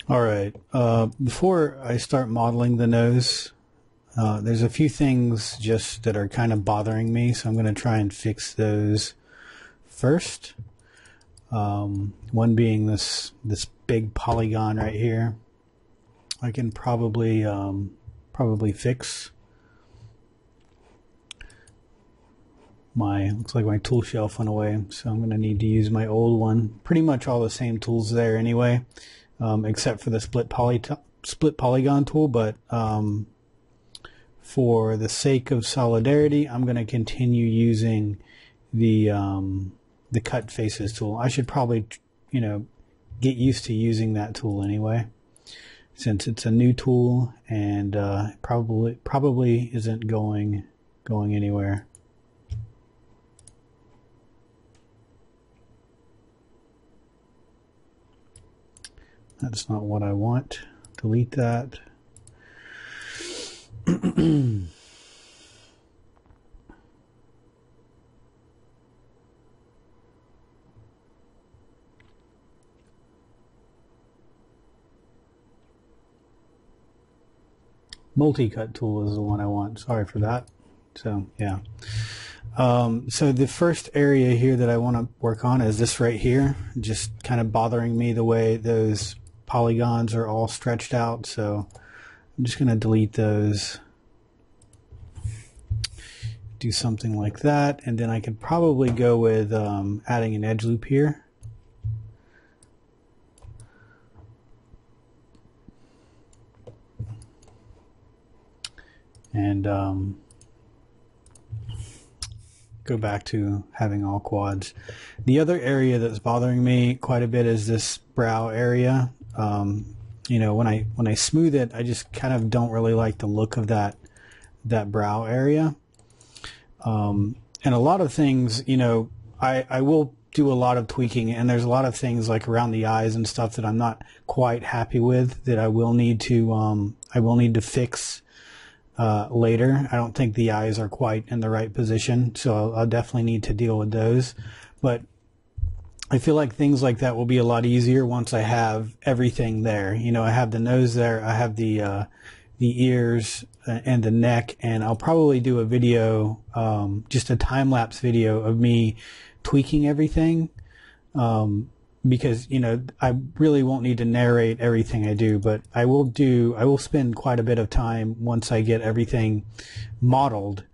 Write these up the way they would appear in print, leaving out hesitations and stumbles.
All right. Before I start modeling the nose, there's a few things just that are kind of bothering me, so I'm going to try and fix those first. One being this big polygon right here. I can probably fix. Looks like my tool shelf went away, so I'm going to need to use my old one. Pretty much all the same tools there anyway, except for the split polygon tool, but for the sake of solidarity, I'm going to continue using the cut faces tool. I should probably, get used to using that tool anyway, since it's a new tool and probably isn't going anywhere. That's not what I want. Delete that. Multi-cut tool is the one I want. Sorry for that. So, yeah. So the first area here that I want to work on is this right here. Just kind of bothering me the way those polygons are all stretched out. So I'm just going to delete those. Do something like that. And then I could probably go with adding an edge loop here. And go back to having all quads. The other area that's bothering me quite a bit is this brow area. When I smooth it, I just kind of don't really like the look of that brow area. And a lot of things, I will do a lot of tweaking, and there's a lot of things like around the eyes and stuff that I'm not quite happy with that I will need to fix later. I don't think the eyes are quite in the right position, so I'll definitely need to deal with those. But I feel like things like that will be a lot easier once I have everything there. I have the nose there, I have the ears and the neck, and I'll probably do a video, just a time-lapse video of me tweaking everything, because I really won't need to narrate everything I do, but I will spend quite a bit of time once I get everything modeled,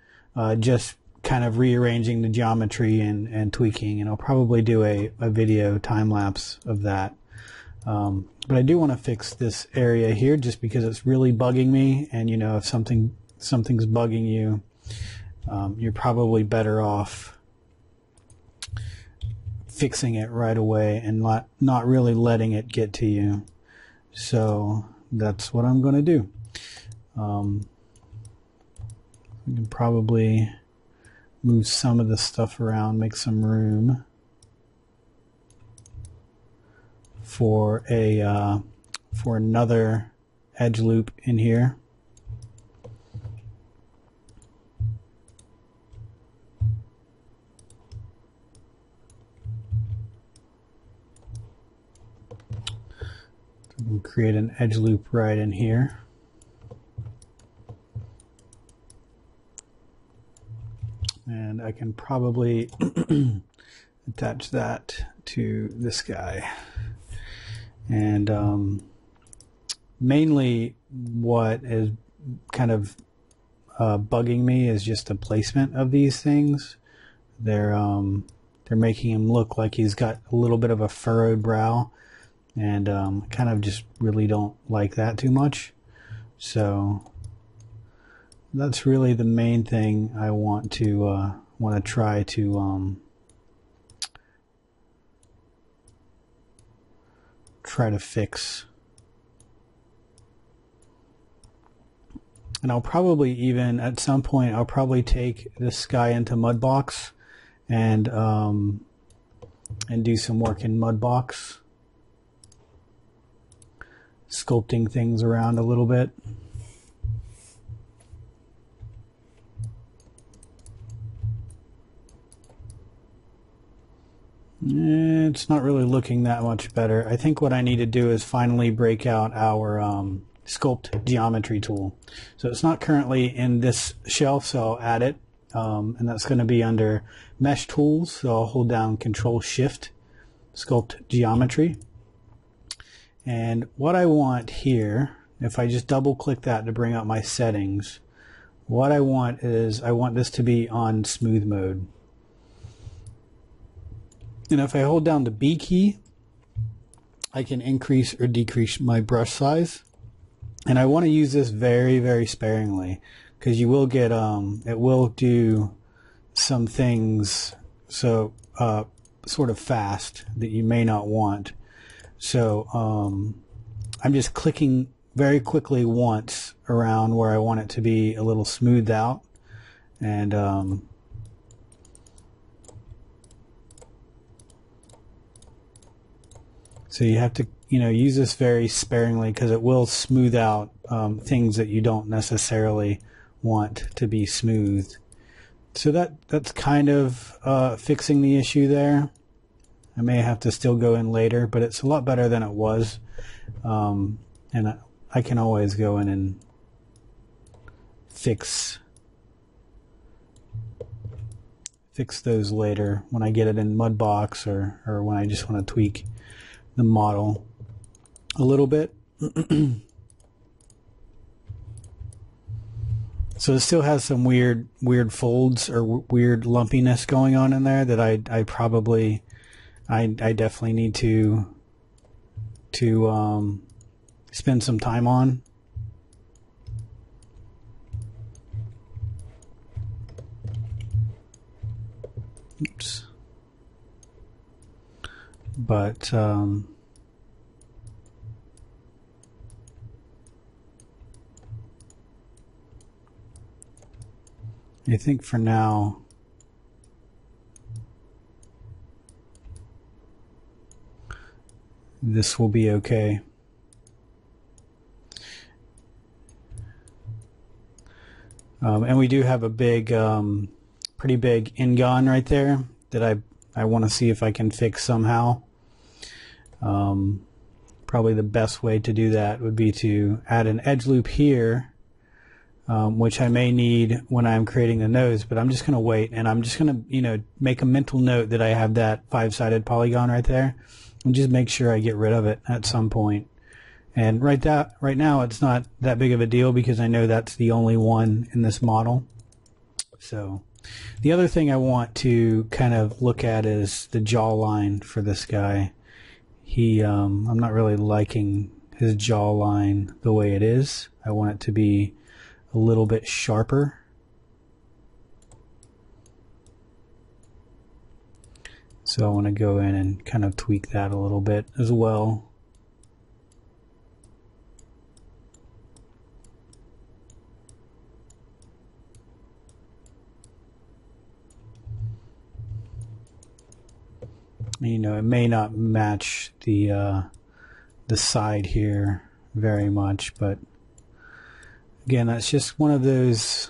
just kind of rearranging the geometry and tweaking, and I'll probably do a video time-lapse of that. But I do want to fix this area here just because it's really bugging me, and if something's bugging you, you're probably better off fixing it right away and not really letting it get to you. So that's what I'm going to do. We can probably move some of this stuff around, make some room for another edge loop in here. We'll create an edge loop right in here. And I can probably attach that to this guy. And mainly what is kind of bugging me is just the placement of these things. They're making him look like he's got a little bit of a furrowed brow, and kind of just really don't like that too much. So that's really the main thing I want to try to fix. And I'll probably even at some point I'll probably take this guy into Mudbox and do some work in Mudbox, sculpting things around a little bit. It's not really looking that much better. I think what I need to do is finally break out our sculpt geometry tool. So it's not currently in this shelf, so I'll add it. And that's going to be under mesh tools. So I'll hold down Control Shift, sculpt geometry. And what I want here, if I just double click that to bring up my settings, what I want is I want this to be on smooth mode. And if I hold down the B key, I can increase or decrease my brush size. And I want to use this very, very sparingly, because you will get, it will do some things so sort of fast that you may not want. So I'm just clicking very quickly once around where I want it to be a little smoothed out. And so you have to, use this very sparingly, because it will smooth out things that you don't necessarily want to be smoothed. So that's kind of fixing the issue there. I may have to still go in later, but it's a lot better than it was. And I can always go in and fix those later when I get it in Mudbox or when I just want to tweak the model a little bit. So it still has some weird folds or weird lumpiness going on in there that I definitely need to spend some time on. Oops. But I think for now this will be okay. And we do have a big, pretty big Ingon right there that I want to see if I can fix somehow. Probably the best way to do that would be to add an edge loop here, which I may need when I'm creating the nose, but I'm just going to wait, and I'm just going to, make a mental note that I have that 5-sided polygon right there, and just make sure I get rid of it at some point. And right now it's not that big of a deal because I know that's the only one in this model. So the other thing I want to kind of look at is the jawline for this guy. I'm not really liking his jawline the way it is. I want it to be a little bit sharper. So I want to go in and kind of tweak that a little bit as well. It may not match the side here very much, but again, that's just one of those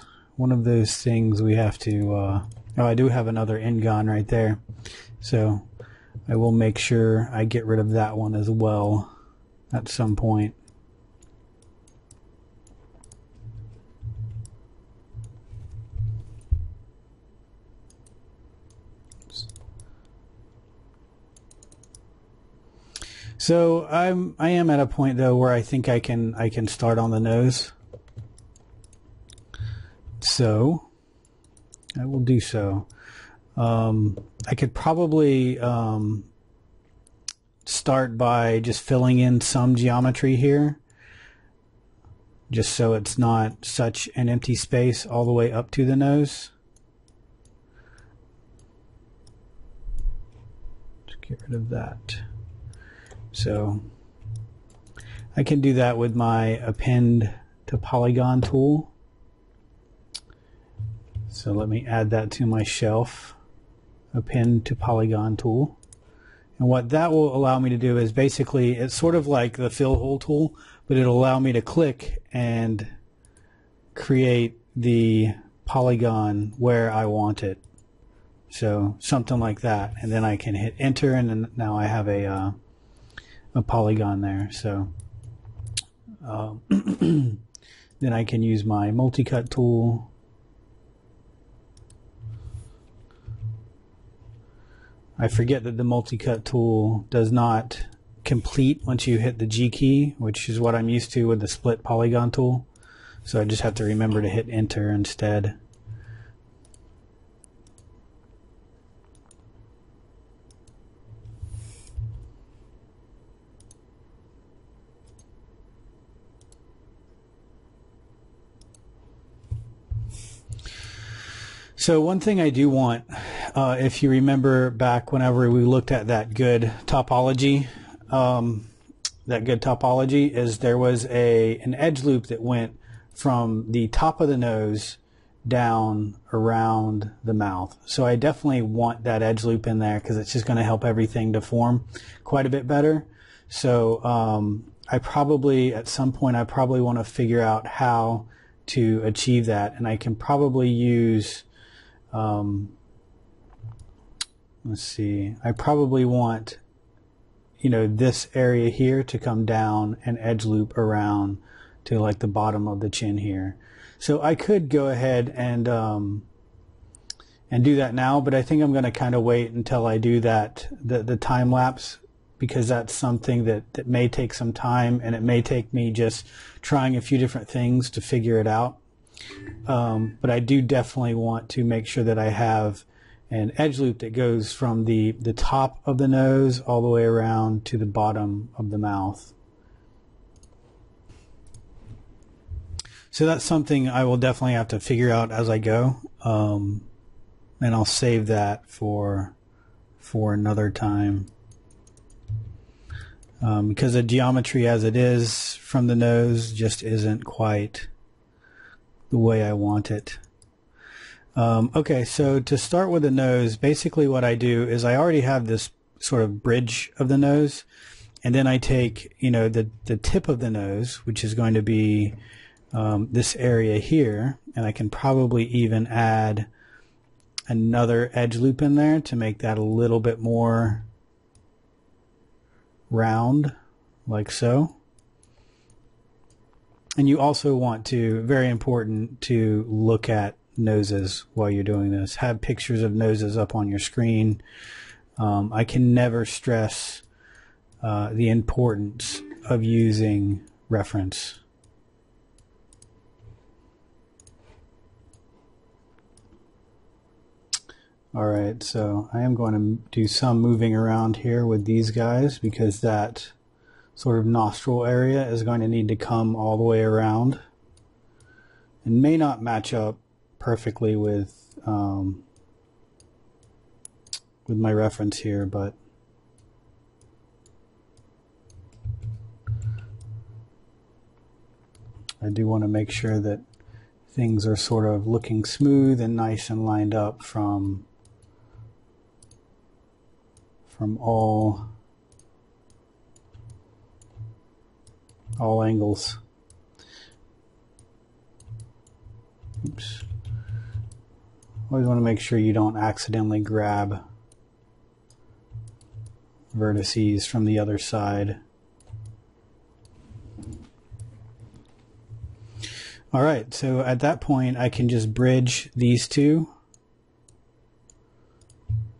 things we have to. Oh, I do have another Ingon right there, so I will make sure I get rid of that one as well at some point. So I am at a point though where I think I can start on the nose. So I will do so. I could probably start by just filling in some geometry here, just so it's not such an empty space all the way up to the nose. Just get rid of that. So I can do that with my append to polygon tool. So let me add that to my shelf, append to polygon tool. And what that will allow me to do is basically, it's sort of like the fill hole tool, but it'll allow me to click and create the polygon where I want it So something like that, and then I can hit enter, and then now I have a polygon there. So then I can use my multi-cut tool. I forget that the multi-cut tool does not complete once you hit the G key, which is what I'm used to with the split polygon tool. So I just have to remember to hit enter instead. So one thing I do want, if you remember back whenever we looked at that good topology, is there was an edge loop that went from the top of the nose down around the mouth. So I definitely want that edge loop in there because it's just going to help everything to form quite a bit better. So I probably, at some point, I probably want to figure out how to achieve that, and I can probably use let's see, I probably want, this area here to come down and edge loop around to like the bottom of the chin here. So I could go ahead and do that now, but I think I'm going to kind of wait until I do that, the time lapse, because that's something that may take some time, and it may take me just trying a few different things to figure it out. But I do definitely want to make sure that I have an edge loop that goes from the top of the nose all the way around to the bottom of the mouth. So that's something I will definitely have to figure out as I go, and I'll save that for another time, because the geometry as it is from the nose just isn't quite the way I want it. Okay, so to start with the nose, basically what I do is I already have this sort of bridge of the nose, and then I take, the tip of the nose, which is going to be this area here, and I can probably even add another edge loop in there to make that a little bit more round, like so. And you also want to, very important, to look at noses while you're doing this. Have pictures of noses up on your screen. I can never stress the importance of using reference. Alright, so I am going to do some moving around here with these guys, because that sort of nostril area is going to need to come all the way around, and may not match up perfectly with my reference here, but I do want to make sure that things are sort of looking smooth and nice and lined up from all angles. Oops. Always want to make sure you don't accidentally grab vertices from the other side. Alright, so at that point I can just bridge these two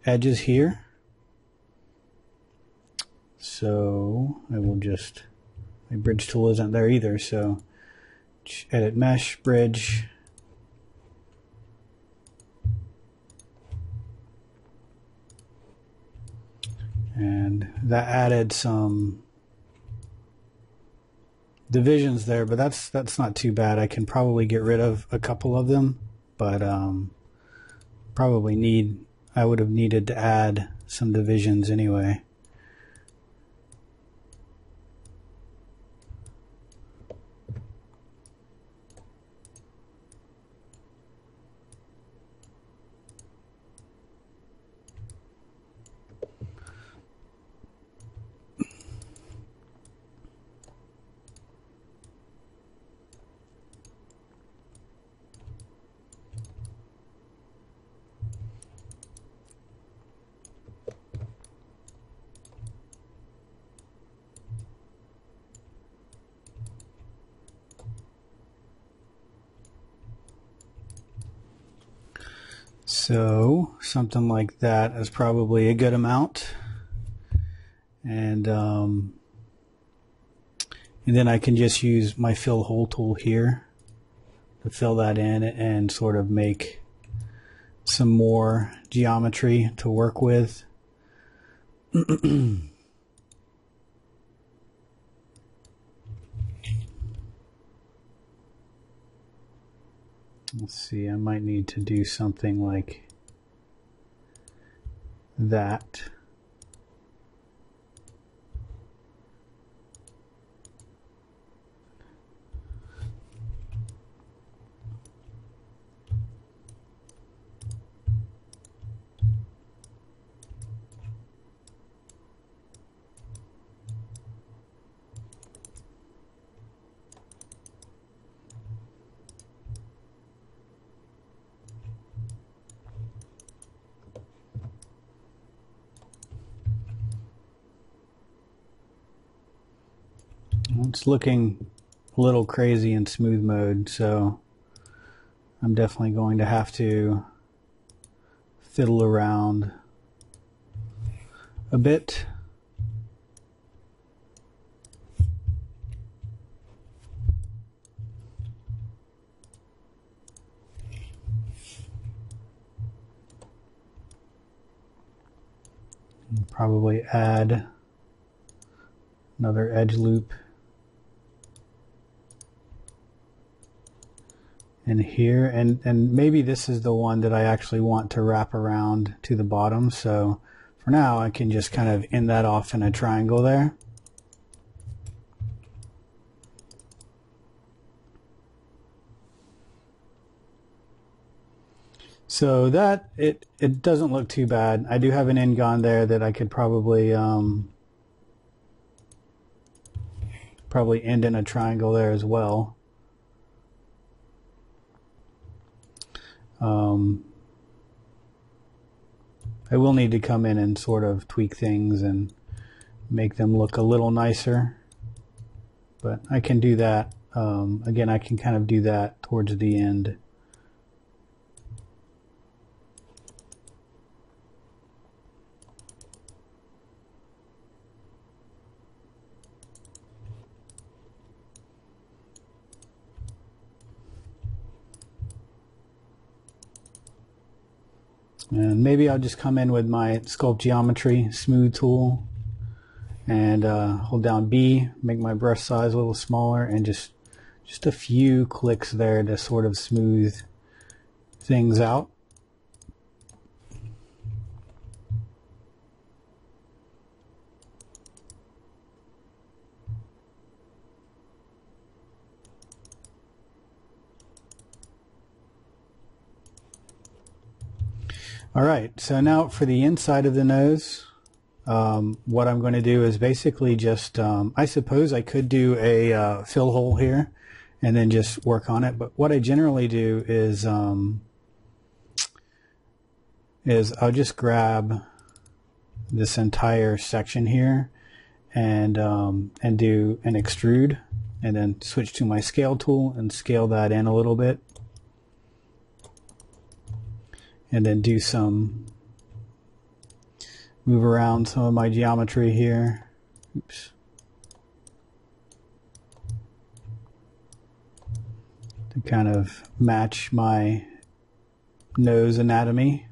edges here. So I will just, my bridge tool isn't there either, so edit mesh, bridge. And that added some divisions there, but that's not too bad. I can probably get rid of a couple of them, but I would have needed to add some divisions anyway. So something like that is probably a good amount. And then I can just use my fill hole tool here to fill that in and sort of make some more geometry to work with. Let's see, I might need to do something like that. It's looking a little crazy in smooth mode, so I'm definitely going to have to fiddle around a bit. Probably add another edge loop in here, and maybe this is the one that I actually want to wrap around to the bottom. So for now I can just kind of end that off in a triangle there. So that it doesn't look too bad. I do have an end gone there that I could probably end in a triangle there as well. I will need to come in and sort of tweak things and make them look a little nicer, but I can do that. Again, I can kind of do that towards the end. And maybe I'll just come in with my Sculpt Geometry Smooth tool and hold down B, make my brush size a little smaller, and just a few clicks there to sort of smooth things out. All right, so now for the inside of the nose, what I'm going to do is basically just, I suppose I could do a fill hole here and then just work on it, but what I generally do is I'll just grab this entire section here and do an extrude, and then switch to my scale tool and scale that in a little bit. And then do move around some of my geometry here. Oops. To kind of match my nose anatomy.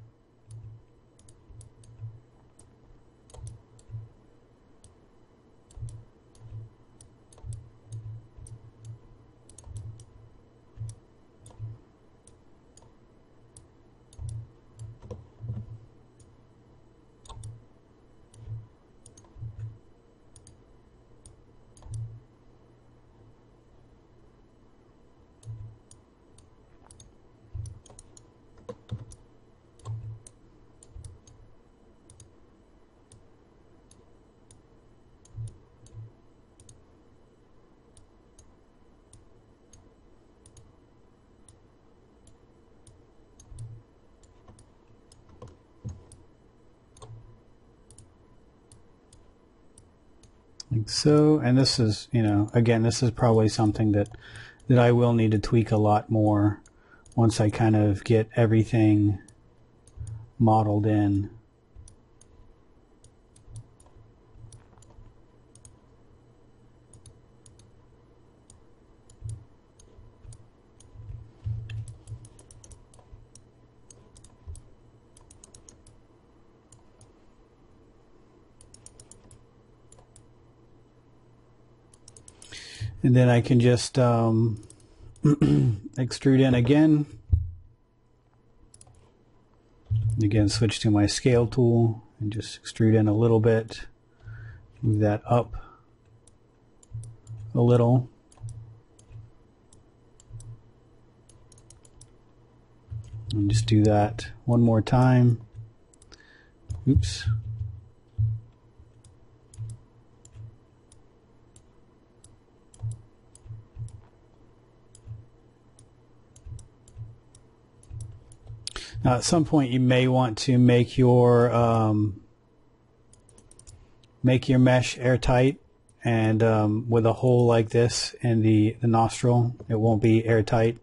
Like so, and this is, again, this is probably something that I will need to tweak a lot more once I kind of get everything modeled in. And then I can just extrude in again. Again, switch to my scale tool and just extrude in a little bit. Move that up a little. And just do that one more time. Oops. Now, at some point, you may want to make your mesh airtight, and with a hole like this in the nostril, it won't be airtight.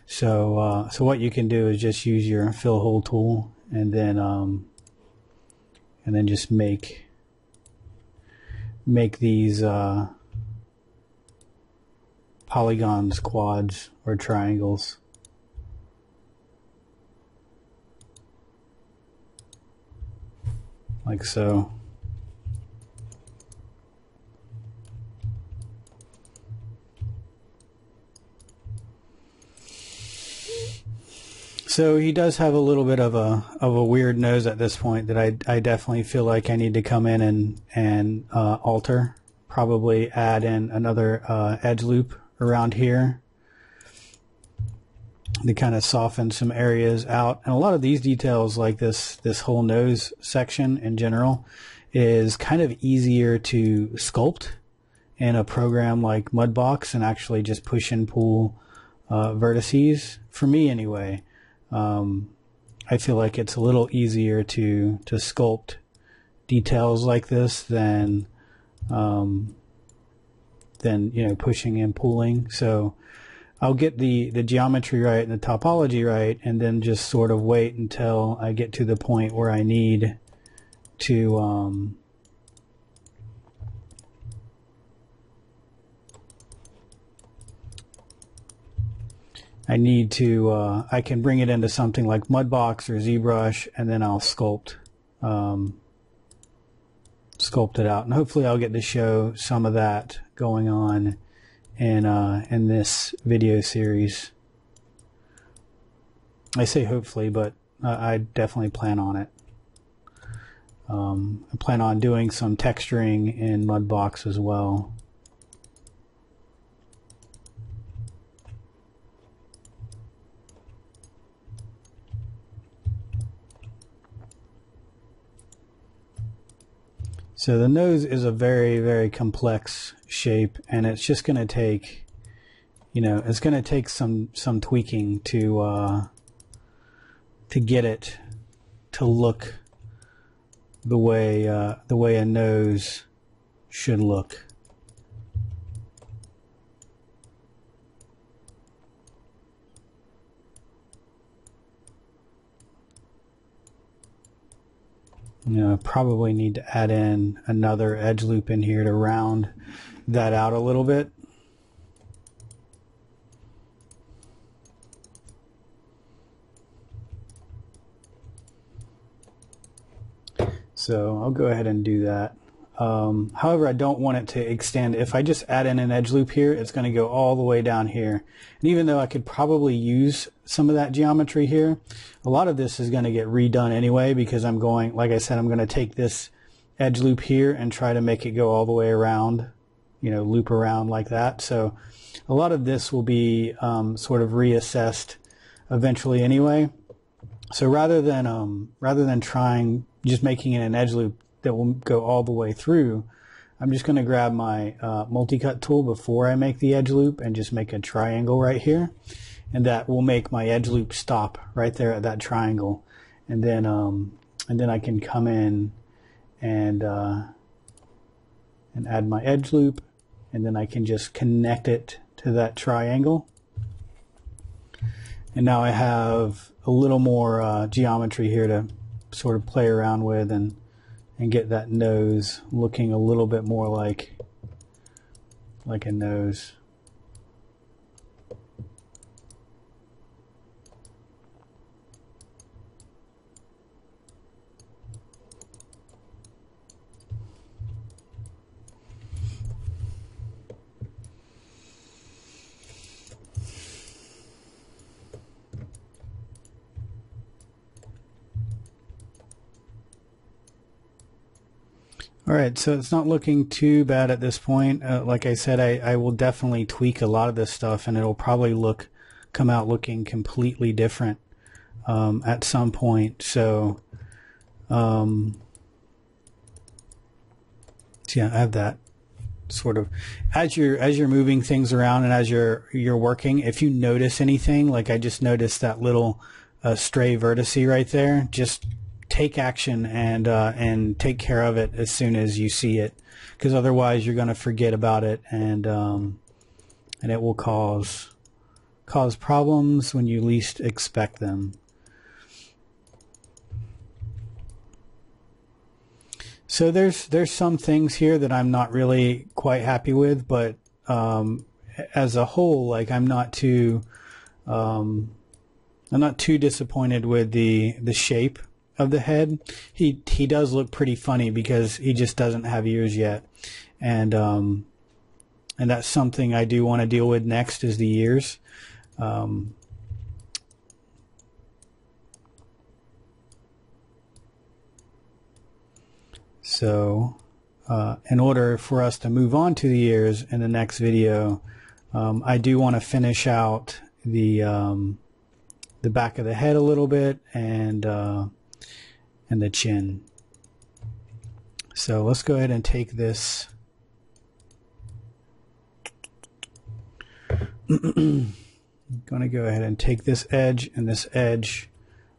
So, so what you can do is just use your fill hole tool, and then just make these polygons, quads, or triangles. Like so. So he does have a little bit of a weird nose at this point that I definitely feel like I need to come in and alter. Probably add in another edge loop around here to kind of soften some areas out. And a lot of these details, like this whole nose section in general, is kind of easier to sculpt in a program like Mudbox and actually just push and pull vertices. For me anyway, I feel like it's a little easier to sculpt details like this than pushing and pulling. So I'll get the geometry right and the topology right, and then just sort of wait until I get to the point where I need to I can bring it into something like Mudbox or ZBrush, and then I'll sculpt it out, and hopefully I'll get to show some of that going on in this video series. I say hopefully, but I definitely plan on it. I plan on doing some texturing in Mudbox as well. So the nose is a very, very complex shape, and it's just going to take, it's going to take some tweaking to get it to look the way a nose should look. Probably need to add in another edge loop in here to round that out a little bit. So I'll go ahead and do that. However, I don't want it to extend. If I just add in an edge loop here, it's going to go all the way down here. And even though I could probably use some of that geometry here, a lot of this is going to get redone anyway, because I'm going, like I said, I'm going to take this edge loop here and try to make it go all the way around, loop around like that. So a lot of this will be sort of reassessed eventually anyway. So rather than trying just making it an edge loop that will go all the way through, I'm just going to grab my multi-cut tool before I make the edge loop and just make a triangle right here, and that will make my edge loop stop right there at that triangle. And then I can come in and add my edge loop, and then I can just connect it to that triangle. And now I have a little more geometry here sort of play around with and get that nose looking a little bit more like a nose. All right, so it's not looking too bad at this point. Like I said, I will definitely tweak a lot of this stuff, and it'll probably come out looking completely different at some point. So, yeah, I have that sort of as you're moving things around and as you're working. If you notice anything, like I just noticed that little stray vertice right there, just take action and take care of it as soon as you see it, because otherwise you're going to forget about it, and it will cause problems when you least expect them. So there's some things here that I'm not really quite happy with, but as a whole, like I'm not too disappointed with the shape of the head. He does look pretty funny because he just doesn't have ears yet, and that's something I do want to deal with next, is the ears. So in order for us to move on to the ears in the next video, I do want to finish out the back of the head a little bit, and the chin. So let's go ahead and take this. I'm going to go ahead and take this edge and this edge.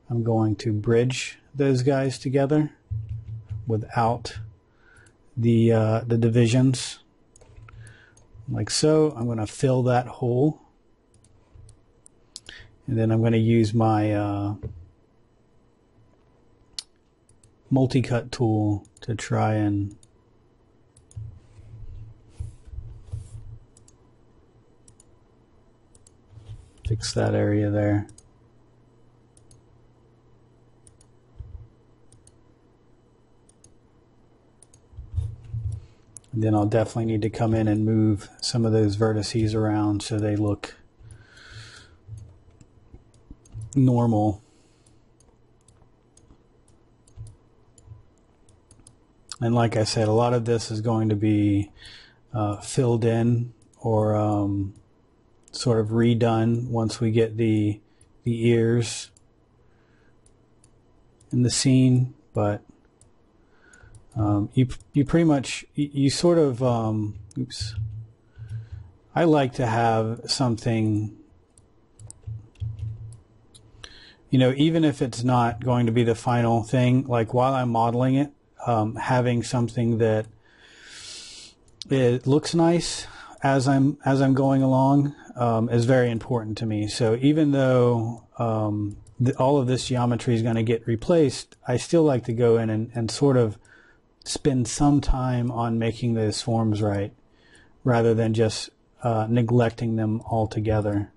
I'm going to bridge those guys together without the divisions, like so. I'm going to fill that hole, and then I'm going to use my multi-cut tool to try and fix that area there. And then I'll definitely need to come in and move some of those vertices around so they look normal. And like I said, a lot of this is going to be filled in or sort of redone once we get the ears in the scene. But you pretty much, you sort of, oops. I like to have something, you know, even if it's not going to be the final thing, like while I'm modeling it, having something that it looks nice as I'm going along is very important to me. So even though all of this geometry is going to get replaced, I still like to go in and sort of spend some time on making those forms right, rather than just neglecting them altogether.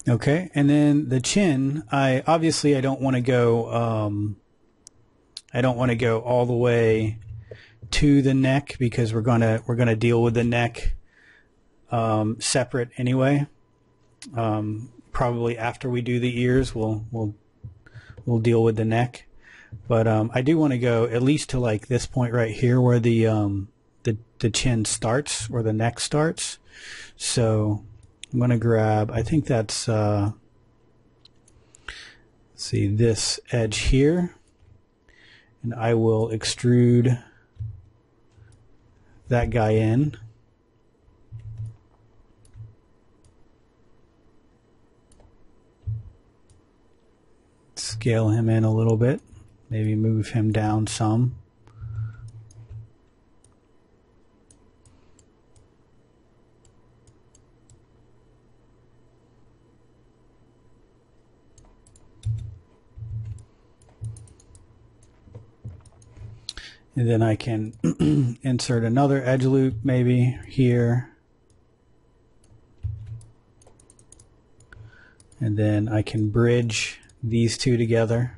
Okay, and then the chin, I don't want to go all the way to the neck, because we're gonna deal with the neck separate anyway. Probably after we do the ears, we'll deal with the neck. But I do want to go at least to like this point right here, where the chin starts, or the neck starts. So I'm going to grab, I think that's, let's see, this edge here, and I will extrude that guy in. Scale him in a little bit, maybe move him down some. And then I can insert another edge loop maybe here. And then I can bridge these two together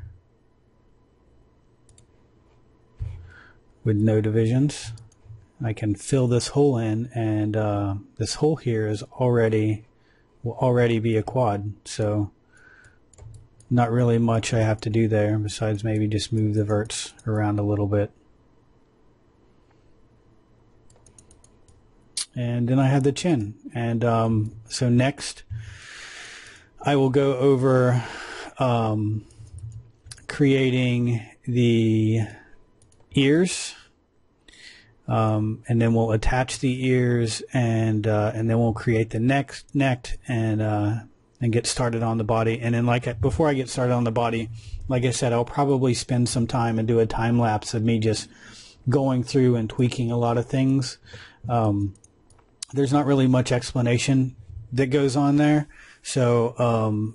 with no divisions. I can fill this hole in, and this hole here is will already be a quad, so not really much I have to do there besides maybe just move the verts around a little bit. And then I have the chin, and so next I will go over creating the ears. And then we'll attach the ears, and then we'll create the neck, and get started on the body. And then, before I get started on the body, like I said, I'll probably spend some time and do a time lapse of me just going through and tweaking a lot of things. There's not really much explanation that goes on there, so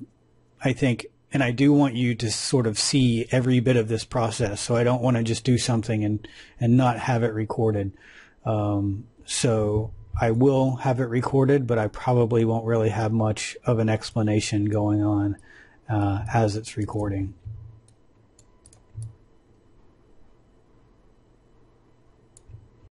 I think. And I do want you to sort of see every bit of this process, so I don't want to just do something and not have it recorded. So I will have it recorded, but I probably won't really have much of an explanation going on as it's recording.